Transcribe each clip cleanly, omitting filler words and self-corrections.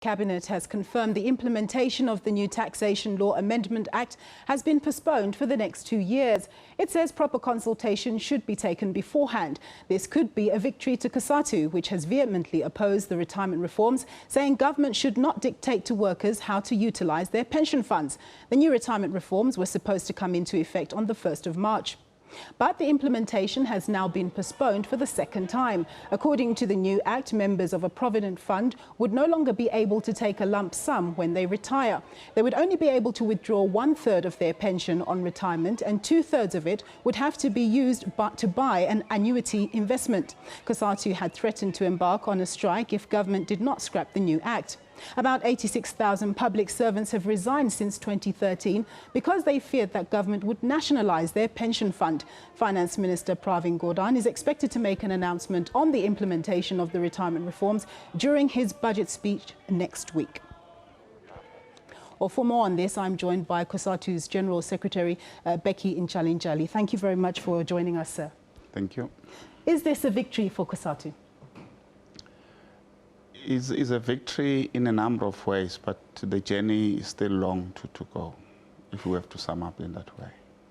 Cabinet has confirmed the implementation of the new Taxation Law Amendment Act has been postponed for the next 2 years. It says proper consultation should be taken beforehand. This could be a victory to Cosatu, which has vehemently opposed the retirement reforms, saying government should not dictate to workers how to utilise their pension funds. The new retirement reforms were supposed to come into effect on the 1st of March. But the implementation has now been postponed for the second time. According to the new act, members of a provident fund would no longer be able to take a lump sum when they retire. They would only be able to withdraw 1/3 of their pension on retirement, and 2/3 of it would have to be used to buy an annuity investment. Cosatu had threatened to embark on a strike if government did not scrap the new act. About 86,000 public servants have resigned since 2013 because they feared that government would nationalise their pension fund. Finance Minister Pravin Gordhan is expected to make an announcement on the implementation of the retirement reforms during his budget speech next week. Well, for more on this, I'm joined by Cosatu's General Secretary, Bheki Ntshalintshali. Thank you very much for joining us, sir. Thank you. Is this a victory for Cosatu? Is a victory in a number of ways, but the journey is still long to go, if we have to sum up in that way.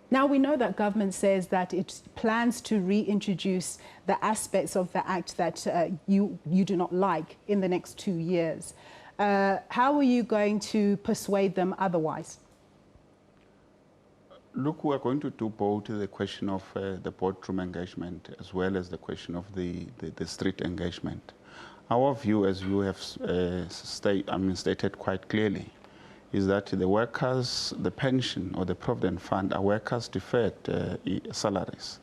Now, we know that government says that it plans to reintroduce the aspects of the act that you do not like in the next 2 years. How are you going to persuade them otherwise? Look, we are going to do both the question of the boardroom engagement as well as the question of the street engagement. Our view, as you have stated quite clearly, is that the workers, the pension or the provident fund are workers' deferred salaries.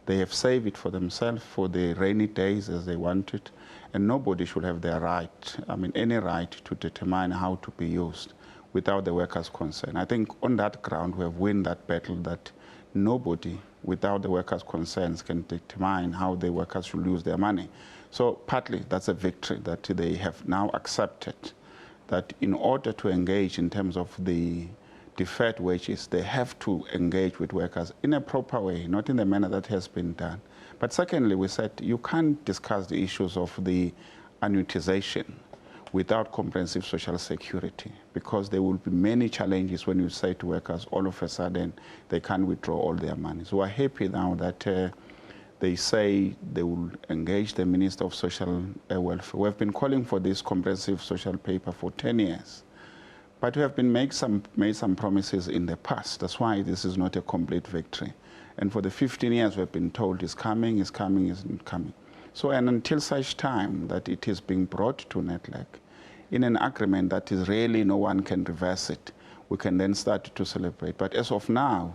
They have saved it for themselves for the rainy days as they want it, and nobody should have their right, any right to determine how to be used without the workers' consent. I think on that ground we have won that battle, that nobody without the workers' consents can determine how the workers should use their money. So partly that's a victory that they have now accepted that in order to engage in terms of the deferred wages, they have to engage with workers in a proper way, not in the manner that has been done. But secondly, we said you can't discuss the issues of the annuitization without comprehensive social security, because there will be many challenges when you say to workers all of a sudden they can't withdraw all their money. So we're happy now that they say they will engage the Minister of Social Welfare. We have been calling for this comprehensive social paper for 10 years, but we have been made some promises in the past. That's why this is not a complete victory. And for the 15 years we've been told it's coming, it's coming, it's not coming. So, and until such time that it is being brought to NETLAC in an agreement that is really no one can reverse it, we can then start to celebrate. But as of now,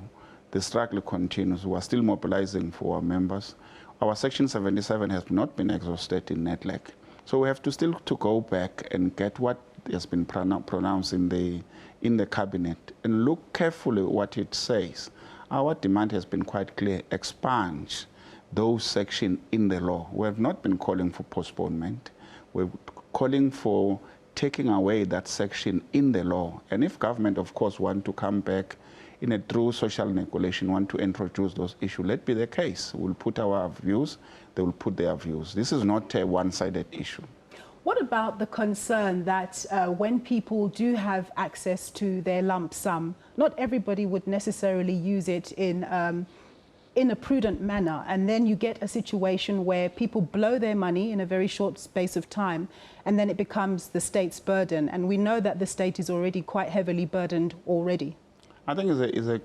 the struggle continues. We are still mobilizing for our members. Our Section 77 has not been exhausted in NETLAC. So we have to still go back and get what has been pronounced in the cabinet and look carefully what it says. Our demand has been quite clear: expunge those sections in the law. We have not been calling for postponement. We're calling for taking away that section in the law. And if government, of course, want to come back in a true social negotiation, want to introduce those issues, let be the case. We'll put our views, they will put their views. This is not a one-sided issue. What about the concern that when people do have access to their lump sum, not everybody would necessarily use it in a prudent manner, and then you get a situation where people blow their money in a very short space of time, and then it becomes the state's burden, and we know that the state is already quite heavily burdened already? I think is a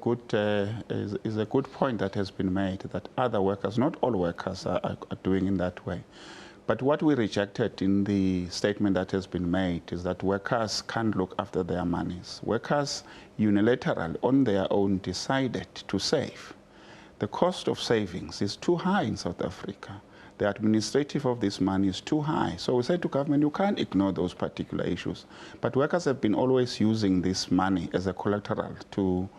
good point that has been made, that other workers, not all workers, are doing in that way. But what we rejected in the statement that has been made is that workers can't look after their monies. Workers unilaterally, on their own, decided to save. The cost of savings is too high in South Africa. The administrative of this money is too high. So we said to government, you can't ignore those particular issues. But workers have been always using this money as a collateral to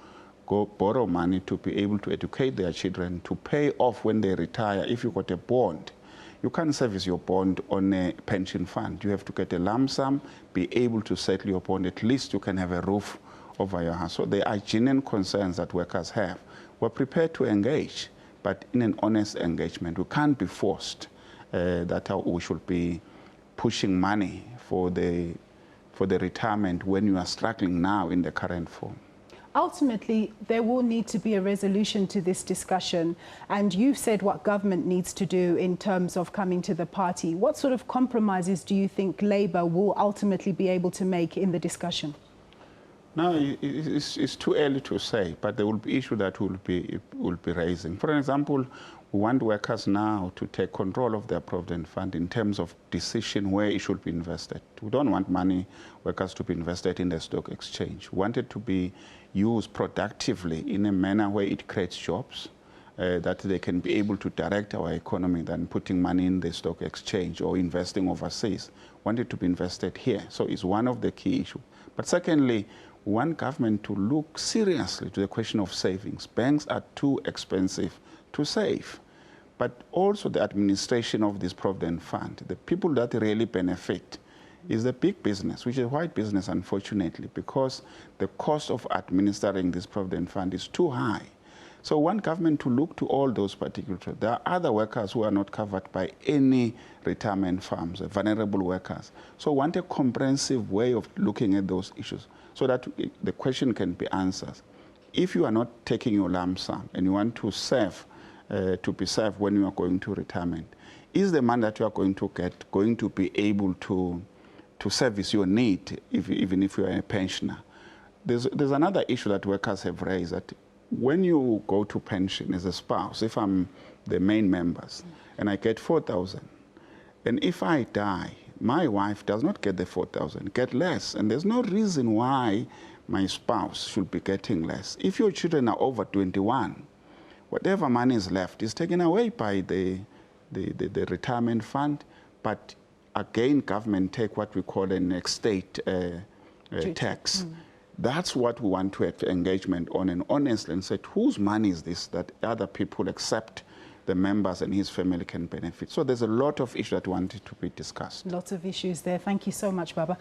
go borrow money to be able to educate their children, to pay off when they retire. If you've got a bond, you can't service your bond on a pension fund. You have to get a lump sum, be able to settle your bond. At least you can have a roof over your house. So there are genuine concerns that workers have. We're prepared to engage, but in an honest engagement. We can't be forced that we should be pushing money for the for the retirement when you are struggling now in the current form. Ultimately, there will need to be a resolution to this discussion, and you've said what government needs to do in terms of coming to the party. What sort of compromises do you think Labour will ultimately be able to make in the discussion? No, it's too early to say, but there will be issues that will be raising. For example, we want workers now to take control of their provident fund in terms of decision where it should be invested. We don't want workers to be invested in the stock exchange. We want it to be used productively in a manner where it creates jobs, that they can be able to direct our economy than putting money in the stock exchange or investing overseas. We want it to be invested here. So it's one of the key issues. But secondly, we want government to look seriously to the question of savings. Banks are too expensive to save. But also the administration of this provident fund, the people that really benefit is the big business, which is white business, unfortunately, because the cost of administering this provident fund is too high. So we want government to look to all those particular. There are other workers who are not covered by any retirement funds, vulnerable workers. So we want a comprehensive way of looking at those issues so that the question can be answered. If you are not taking your lump sum and you want to save, to be served when you are going to retirement, is the money that you are going to get going to be able to service your need, even if you are a pensioner? There's another issue that workers have raised, that when you go to pension as a spouse, if I'm the main members and I get 4,000, and if I die, my wife does not get the 4,000, get less, and there's no reason why my spouse should be getting less. If your children are over 21, whatever money is left is taken away by the retirement fund, but again, government take what we call an estate tax. That's what we want to have engagement on, and honestly, and said, whose money is this that other people except the members and his family can benefit? So there's a lot of issues that wanted to be discussed. Lots of issues there. Thank you so much, Baba.